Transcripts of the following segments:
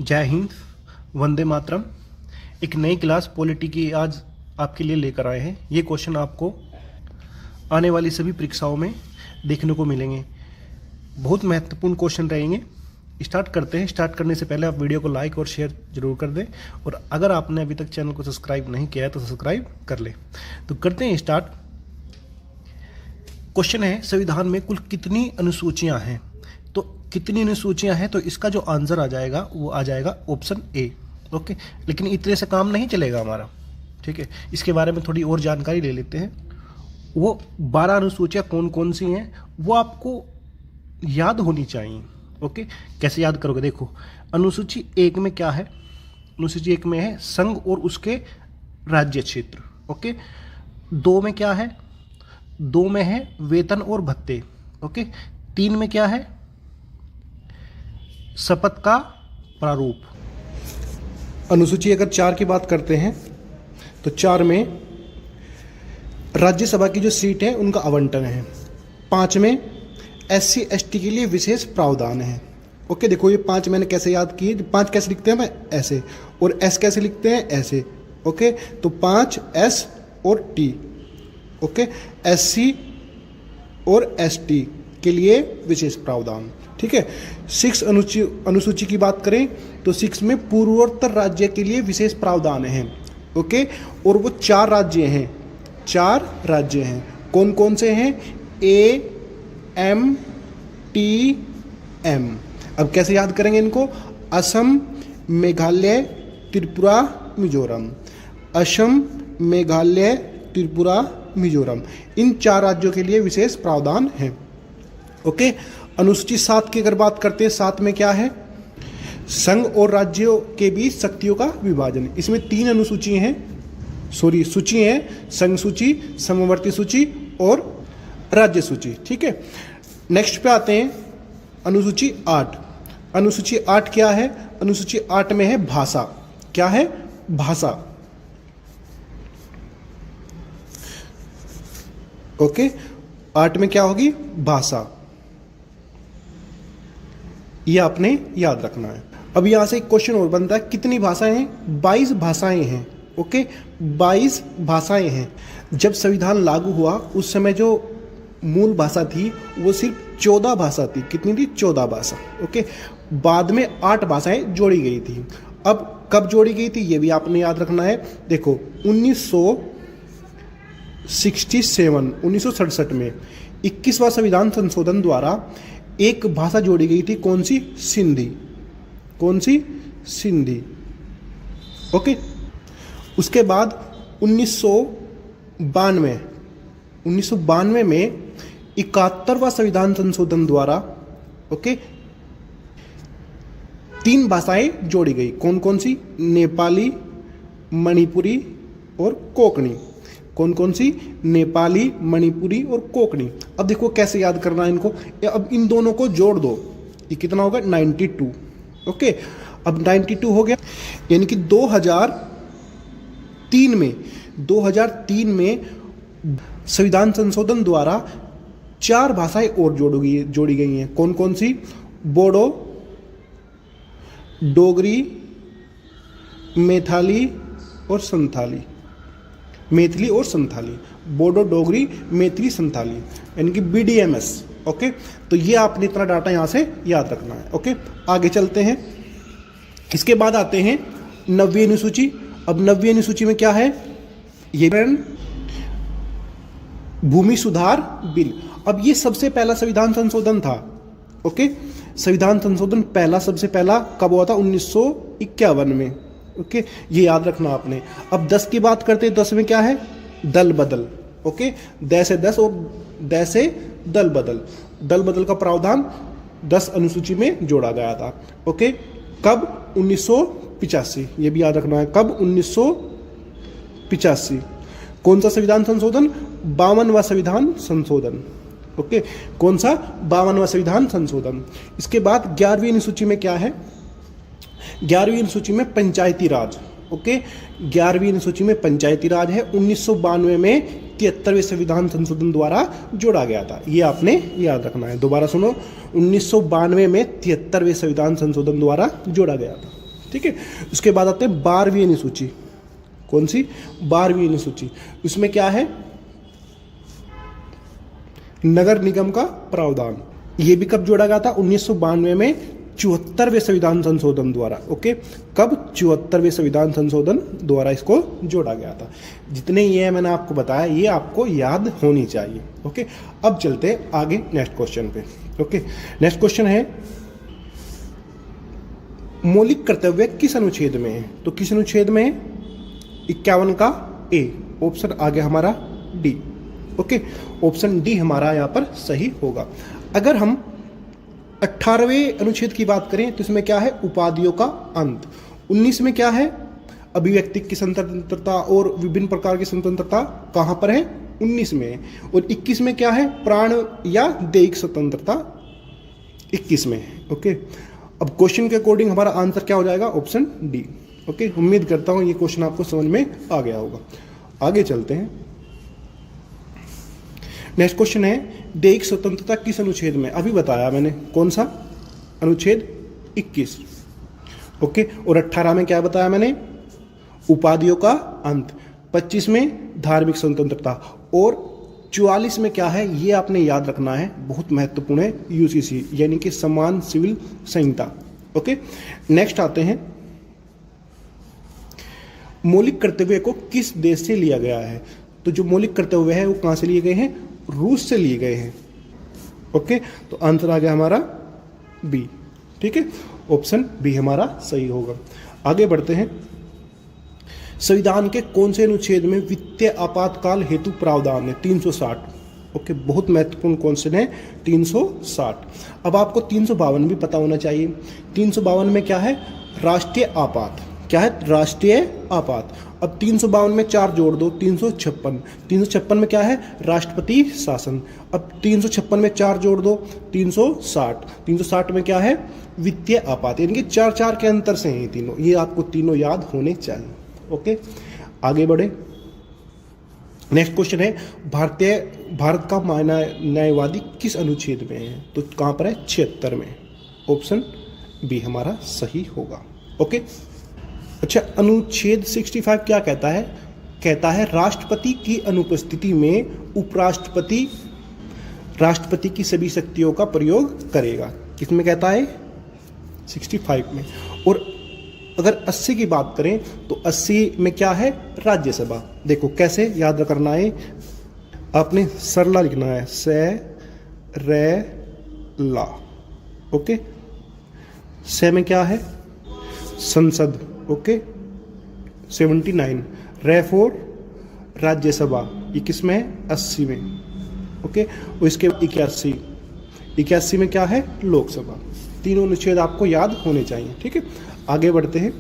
जय हिंद, वंदे मातरम। एक नई क्लास पॉलिटी की आज आपके लिए लेकर आए हैं। ये क्वेश्चन आपको आने वाली सभी परीक्षाओं में देखने को मिलेंगे। बहुत महत्वपूर्ण क्वेश्चन रहेंगे। स्टार्ट करते हैं। स्टार्ट करने से पहले आप वीडियो को लाइक और शेयर जरूर कर दें, और अगर आपने अभी तक चैनल को सब्सक्राइब नहीं किया है तो सब्सक्राइब कर लें। तो करते हैं स्टार्ट। क्वेश्चन है, संविधान में कुल कितनी अनुसूचियां हैं? तो कितनी अनुसूचियां हैं, तो इसका जो आंसर आ जाएगा वो आ जाएगा ऑप्शन ए। ओके, लेकिन इतने से काम नहीं चलेगा हमारा, ठीक है। इसके बारे में थोड़ी और जानकारी ले लेते हैं। वो 12 अनुसूचियां कौन कौन सी हैं वो आपको याद होनी चाहिए। ओके, कैसे याद करोगे? देखो, अनुसूची 1 में क्या है? अनुसूची 1 में है संघ और उसके राज्य क्षेत्र। ओके, 2 में क्या है? 2 में है वेतन और भत्ते। ओके, 3 में क्या है? शपथ का प्रारूप। अनुसूची अगर 4 की बात करते हैं तो 4 में राज्यसभा की जो सीट है उनका आवंटन है। 5 में SC ST के लिए विशेष प्रावधान है। ओके, देखो ये 5 मैंने कैसे याद किए। 5 कैसे लिखते हैं? मैं ऐसे, और S कैसे लिखते हैं? ऐसे। ओके, तो 5 S और T। ओके, SC और ST के लिए विशेष प्रावधान, ठीक है। 6 अनुसूची की बात करें तो 6 में पूर्वोत्तर राज्य के लिए विशेष प्रावधान है। ओके, और वो 4 राज्य हैं। 4 राज्य हैं। कौन कौन से हैं? AMTM। अब कैसे याद करेंगे इनको? असम, मेघालय, त्रिपुरा, मिजोरम। असम, मेघालय, त्रिपुरा, मिजोरम, इन 4 राज्यों के लिए विशेष प्रावधान है। ओके, अनुसूची 7 की अगर बात करते हैं, 7 में क्या है? संघ और राज्यों के बीच शक्तियों का विभाजन। इसमें 3 अनुसूची हैं, सूची हैं। संघ सूची, समवर्ती सूची और राज्य सूची, ठीक है। नेक्स्ट पे आते हैं, अनुसूची 8। अनुसूची 8 क्या है? अनुसूची 8 में है भाषा। क्या है? भाषा। ओके, 8 में क्या होगी? भाषा। ये आपने याद रखना है। अब यहां से एक क्वेश्चन और बनता है, कितनी भाषाएं हैं? 22 भाषाएं हैं। ओके, 22 भाषाएं हैं। जब संविधान लागू हुआ उस समय जो मूल भाषा थी वो सिर्फ 14 भाषा थी। कितनी थी? 14 भाषा। ओके, बाद में 8 भाषाएं जोड़ी गई थी। अब कब जोड़ी गई थी ये भी आपने याद रखना है। देखो, 1967 में 21वां संविधान संशोधन द्वारा एक भाषा जोड़ी गई थी। कौन सी? सिंधी। कौन सी? सिंधी। ओके, उसके बाद 1992 में 71वां संविधान संशोधन द्वारा, ओके, 3 भाषाएं जोड़ी गई। कौन कौन सी? नेपाली, मणिपुरी और कोंकणी। कौन कौन सी? नेपाली, मणिपुरी और कोंकणी। अब देखो कैसे याद करना है इनको। अब इन दोनों को जोड़ दो, ये कितना होगा? 92। ओके, अब 92 हो गया, यानी कि 2003 में संविधान संशोधन द्वारा 4 भाषाएं और जोड़ी गई हैं। कौन कौन सी? बोडो, डोगरी, मैथिली और संथाली। मैथिली और संथाली, बोडो, डोगरी, मैथिली, संथाली, यानी कि BDMS। ओके, तो ये आपने इतना डाटा यहां से याद रखना है। ओके, आगे चलते हैं। इसके बाद आते हैं 9वीं अनुसूची। अब 9वीं अनुसूची में क्या है? ये भूमि सुधार बिल। अब ये सबसे पहला संविधान संशोधन था। ओके, संविधान संशोधन सबसे पहला कब हुआ था? 1951 में। ओके, ये याद रखना आपने। अब 10 की बात करते हैं। 10 में क्या है? दल बदल। ओके, द से 10 और द से दल बदल। दल बदल का प्रावधान 10 अनुसूची में जोड़ा गया था। ओके, कब? 1985। ये भी याद रखना है, कब? 1985। कौन सा संविधान संशोधन? 52वां संविधान संशोधन। ओके, कौन सा? 52वां संविधान संशोधन। इसके बाद 11वीं अनुसूची में क्या है? 11वीं अनुसूची में पंचायती राज। ओके, 11वीं अनुसूची में पंचायती राज है। 1992 में 73वें संविधान संशोधन द्वारा जोड़ा गया था। ये आपने याद रखना है। दोबारा सुनो, 1992 में 73वें संविधान संशोधन द्वारा जोड़ा गया था। ठीक है। उसके बाद आते हैं 12वीं अनुसूची। कौन सी? 12वीं अनुसूची। उसमें क्या है? नगर निगम का प्रावधान। ये भी कब जोड़ा गया था? 1992 में 74वें संविधान संशोधन द्वारा। ओके, कब? 74वें संविधान संशोधन द्वारा इसको जोड़ा गया था। जितने ये मैंने आपको बताया ये आपको याद होनी चाहिए। ओके, अब चलते हैं आगे नेक्स्ट क्वेश्चन पे। ओके, नेक्स्ट क्वेश्चन है मौलिक कर्तव्य किस अनुच्छेद में है? तो किस अनुच्छेद में है? 51 का ए। ऑप्शन आ गया हमारा डी। ओके, ऑप्शन डी हमारा यहाँ पर सही होगा। अगर हम 18वें अनुच्छेद की बात करें तो इसमें क्या है? उपाधियों का अंत। 19 में क्या है? अभिव्यक्ति की स्वतंत्रता और विभिन्न प्रकार की स्वतंत्रता कहाँ पर है? 19 में है। और 21 में क्या है? प्राण या दैहिक स्वतंत्रता 21 में है। ओके, अब क्वेश्चन के अकॉर्डिंग हमारा आंसर क्या हो जाएगा? Option D. ओके, उम्मीद करता हूं ये क्वेश्चन आपको समझ में आ गया होगा। आगे चलते हैं। नेक्स्ट क्वेश्चन है दैहिक स्वतंत्रता किस अनुच्छेद में? अभी बताया मैंने, कौन सा? अनुच्छेद 21। ओके, और 18 में क्या बताया मैंने? उपाधियों का अंत। 25 में धार्मिक स्वतंत्रता और 44 में क्या है? ये आपने याद रखना है, बहुत महत्वपूर्ण है, यूसीसी यानी कि समान सिविल संहिता। ओके, नेक्स्ट आते हैं मौलिक कर्तव्य को किस देश से लिया गया है? तो जो मौलिक कर्तव्य है वो कहां से लिए गए हैं? रूस से लिए गए हैं। ओके, तो आंसर आ गया हमारा बी। ठीक है, ऑप्शन बी हमारा सही होगा। आगे बढ़ते हैं। संविधान के कौन से अनुच्छेद में वित्तीय आपातकाल हेतु प्रावधान है? 360। ओके, बहुत महत्वपूर्ण क्वेश्चन है 360। अब आपको 352 भी पता होना चाहिए। 352 में क्या है? राष्ट्रीय आपात। क्या है? राष्ट्रीय आपात। अब 352 में 4 जोड़ दो, 356। 356 में क्या है? राष्ट्रपति शासन। अब 356 में 4 जोड़ दो, 360। 360 में क्या है? वित्तीय आपात। यानी कि 4 के अंतर से हैं तीनों। ये आपको तीनों याद होने चाहिए। ओके, आगे बढ़े। नेक्स्ट क्वेश्चन है भारत का न्यायवादी किस अनुच्छेद में है? तो कहां पर है? 76 में। ऑप्शन बी हमारा सही होगा। ओके, अच्छा, अनुच्छेद 65 क्या कहता है? कहता है राष्ट्रपति की अनुपस्थिति में उपराष्ट्रपति राष्ट्रपति की सभी शक्तियों का प्रयोग करेगा। किसमें कहता है? 65 में। और अगर 80 की बात करें तो 80 में क्या है? राज्यसभा। देखो कैसे याद करना है, आपने सरला लिखना है, से रे ला। ओके, से में क्या है? संसद। ओके, 79। रे फॉर राज्यसभा, ये किस में है? 80 में। ओके, और इसके 81 में क्या है? लोकसभा। तीनों अनुच्छेद आपको याद होने चाहिए। ठीक है, आगे बढ़ते हैं।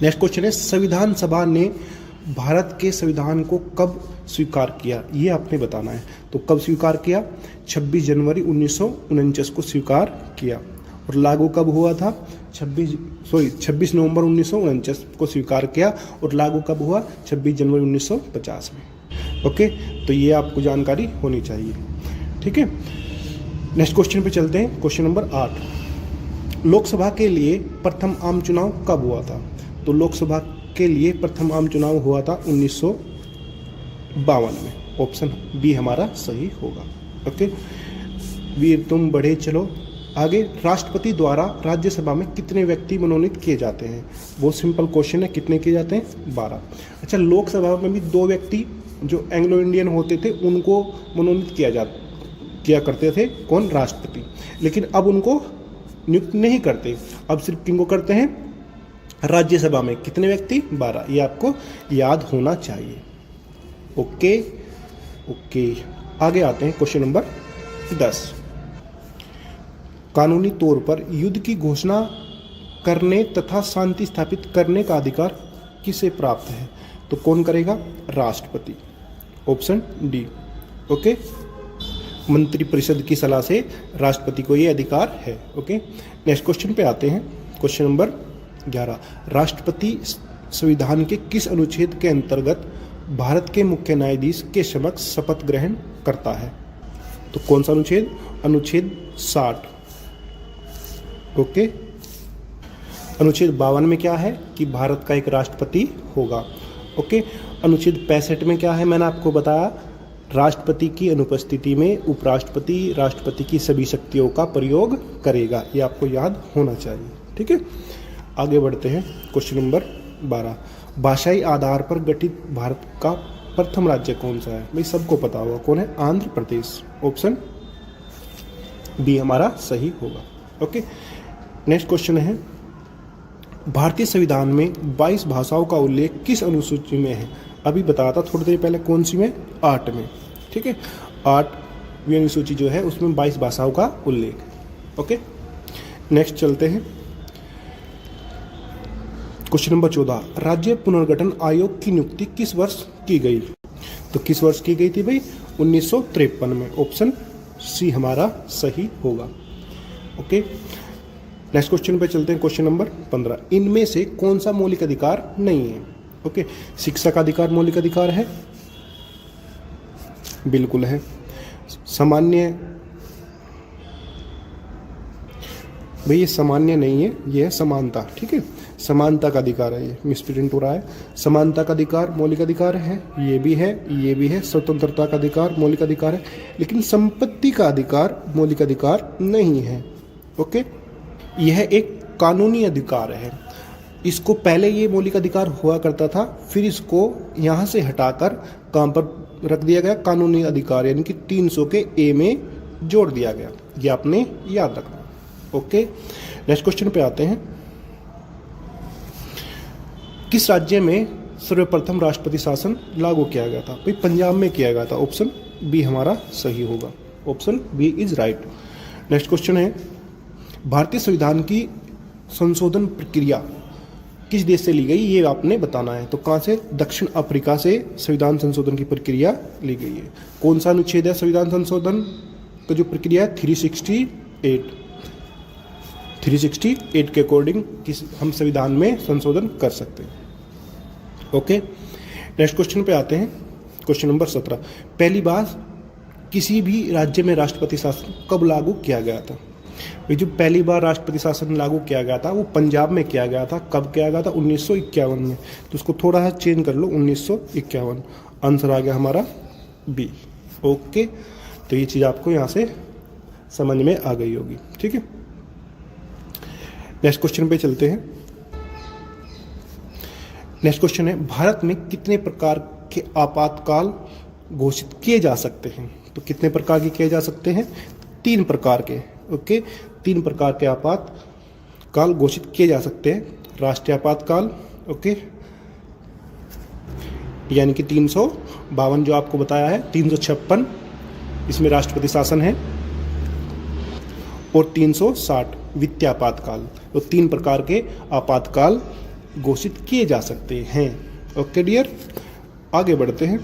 नेक्स्ट क्वेश्चन है संविधान सभा ने भारत के संविधान को कब स्वीकार किया? ये आपने बताना है। तो कब स्वीकार किया? 26 जनवरी 1949 को स्वीकार किया। और लागू कब हुआ था? 26 नवंबर 1949 को स्वीकार किया। और लागू कब हुआ? 26 जनवरी 1950 में। ओके, तो ये आपको जानकारी होनी चाहिए। ठीक है, नेक्स्ट क्वेश्चन पे चलते हैं। क्वेश्चन नंबर 8, लोकसभा के लिए प्रथम आम चुनाव कब हुआ था? तो लोकसभा के लिए प्रथम आम चुनाव हुआ था 1952 में। ऑप्शन बी हमारा सही होगा। ओके, वीर तुम बढ़े चलो। आगे, राष्ट्रपति द्वारा राज्यसभा में कितने व्यक्ति मनोनीत किए जाते हैं? बहुत सिंपल क्वेश्चन है, कितने किए जाते हैं? 12। अच्छा, लोकसभा में भी 2 व्यक्ति जो एंग्लो इंडियन होते थे उनको मनोनीत किया करते थे। कौन? राष्ट्रपति। लेकिन अब उनको नियुक्त नहीं करते, अब सिर्फ किनको करते हैं? राज्यसभा में कितने व्यक्ति? 12। ये आपको याद होना चाहिए। ओके, आगे आते हैं। क्वेश्चन नंबर 10, कानूनी तौर पर युद्ध की घोषणा करने तथा शांति स्थापित करने का अधिकार किसे प्राप्त है? तो कौन करेगा? राष्ट्रपति। Option D. ओके, मंत्रिपरिषद की सलाह से राष्ट्रपति को ये अधिकार है। ओके, नेक्स्ट क्वेश्चन पे आते हैं। क्वेश्चन नंबर 11, राष्ट्रपति संविधान के किस अनुच्छेद के अंतर्गत भारत के मुख्य न्यायाधीश के समक्ष शपथ ग्रहण करता है? तो कौन सा अनुच्छेद? अनुच्छेद 60। ओके, अनुच्छेद 52 में क्या है कि भारत का एक राष्ट्रपति होगा। ओके, अनुच्छेद 65 में क्या है, मैंने आपको बताया, राष्ट्रपति की अनुपस्थिति में उपराष्ट्रपति राष्ट्रपति की सभी शक्तियों का प्रयोग करेगा। ये आपको याद होना चाहिए। ठीक है, आगे बढ़ते हैं। क्वेश्चन नंबर 12, भाषाई आधार पर गठित भारत का प्रथम राज्य कौन सा है? भाई सबको पता होगा कौन है, आंध्र प्रदेश। ऑप्शन बी हमारा सही होगा। ओके, नेक्स्ट क्वेश्चन है, भारतीय संविधान में 22 भाषाओं का उल्लेख किस अनुसूची में है? अभी बताया था थोड़ी देर पहले, कौन सी में? 8 में। ठीक है, 8वीं अनुसूची जो है उसमें 22 भाषाओं का उल्लेख। ओके, नेक्स्ट चलते हैं। क्वेश्चन नंबर 14, राज्य पुनर्गठन आयोग की नियुक्ति किस वर्ष की गई? तो किस वर्ष की गई थी भाई? 1953 में। ऑप्शन सी हमारा सही होगा। ओके, नेक्स्ट क्वेश्चन पे चलते हैं। क्वेश्चन नंबर 15, इनमें से कौन सा मौलिक अधिकार नहीं है? ओके, शिक्षा का अधिकार मौलिक अधिकार है? बिल्कुल है। सामान्य, भाई ये सामान्य नहीं है, ये है समानता। ठीक है, समानता का अधिकार है, ये मिसप्रिंट हो रहा है। समानता का अधिकार मौलिक अधिकार है, ये भी है, ये भी है। स्वतंत्रता का अधिकार मौलिक अधिकार है, लेकिन संपत्ति का अधिकार मौलिक अधिकार नहीं है। ओके, यह एक कानूनी अधिकार है। इसको पहले ये मौलिक अधिकार हुआ करता था, फिर इसको यहाँ से हटाकर काम पर रख दिया गया कानूनी अधिकार, यानी कि 300 के ए में जोड़ दिया गया। ये आपने याद रखना। ओके, नेक्स्ट क्वेश्चन पे आते हैं। किस राज्य में सर्वप्रथम राष्ट्रपति शासन लागू किया गया था? भाई पंजाब में किया गया था। ऑप्शन बी हमारा सही होगा। Option B is right. Next question है, भारतीय संविधान की संशोधन प्रक्रिया किस देश से ली गई? ये आपने बताना है। तो कहाँ से? दक्षिण अफ्रीका से संविधान संशोधन की प्रक्रिया ली गई है। कौन सा अनुच्छेद है संविधान संशोधन का जो प्रक्रिया है? 368 के अकॉर्डिंग हम संविधान में संशोधन कर सकते हैं। ओके, नेक्स्ट क्वेश्चन पे आते हैं। क्वेश्चन नंबर 17, पहली बार किसी भी राज्य में राष्ट्रपति शासन कब लागू किया गया था? ये जो पहली बार राष्ट्रपति शासन लागू किया गया था वो पंजाब में किया गया था। कब किया गया था? 1951 में। तो उसको थोड़ा सा चेंज कर लो, 1951। आंसर आ गया हमारा बी। ओके, तो ये चीज़ आपको यहाँ से समझ में आ गई होगी। ठीक है, नेक्स्ट क्वेश्चन पे चलते हैं। नेक्स्ट क्वेश्चन है, भारत में कितने प्रकार के आपातकाल घोषित किए जा सकते हैं? तो कितने प्रकार के किए जा सकते हैं? 3 प्रकार के। ओके, 3 प्रकार के आपातकाल घोषित किए जा सकते हैं। राष्ट्रीय आपातकाल, ओके, यानी कि 352 जो आपको बताया है, 356 इसमें राष्ट्रपति शासन है, और 360 वित्तीय आपातकाल। तो 3 प्रकार के आपातकाल घोषित किए जा सकते हैं। ओके डियर, आगे बढ़ते हैं।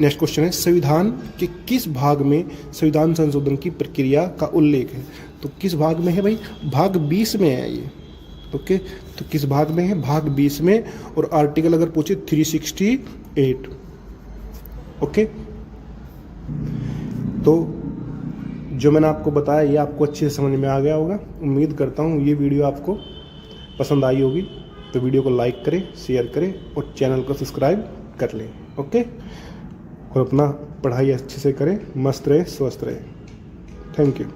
नेक्स्ट क्वेश्चन है, संविधान के किस भाग में संविधान संशोधन की प्रक्रिया का उल्लेख है? तो किस भाग में है भाई? भाग 20 में है ये। ओके, तो किस भाग में है? भाग 20 में। और आर्टिकल अगर पूछे 368। ओके, तो जो मैंने आपको बताया ये आपको अच्छे से समझ में आ गया होगा। उम्मीद करता हूँ ये वीडियो आपको पसंद आई होगी। तो वीडियो को लाइक करें, शेयर करें और चैनल को सब्सक्राइब कर लें। ओके, और अपना पढ़ाई अच्छे से करें, मस्त रहे, स्वस्थ रहे। Thank you.